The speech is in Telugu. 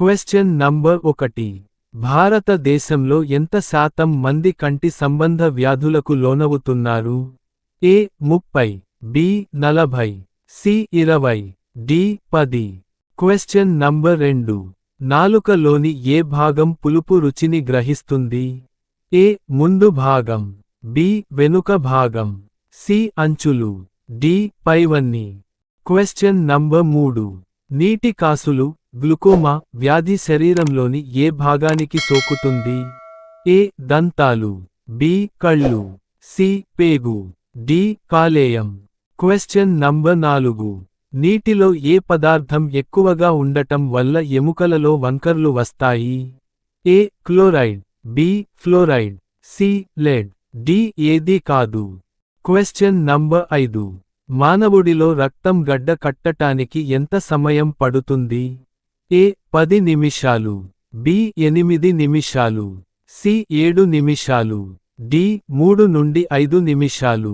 Question number 1. భారతదేశంలో ఎంత శాతం మంది కంటి సంబంధ వ్యాధులకు లోనవుతున్నారు? A 30, B 40, C 20, D 10. Question number 2. నాలుకలోని ఏ భాగం పులుపు రుచిని గ్రహిస్తుంది? ఏ ముందు భాగం, బి వెనుక భాగం, సి అంచులు, డి పైవన్నీ. Question number 3. నీటి కాసులు, గ్లుకోమా వ్యాధి శరీరంలోని ఏ భాగానికి సోకుతుంది? ఏ దంతాలు, బి కళ్ళు, సి పేగు, డి కాలేయం. Question number 4. నీటిలో ఏ పదార్థం ఎక్కువగా ఉండటం వల్ల ఎముకలలో వంకర్లు వస్తాయి? A chloride, B fluoride, C lead, D ఏదీ కాదు. Question number 5. మానవుడిలో రక్తం గడ్డ కట్టటానికి ఎంత సమయం పడుతుంది? ఏ 10 నిమిషాలు, బి 8 నిమిషాలు, సి 7 నిమిషాలు, డి 3 నుండి 5 నిమిషాలు.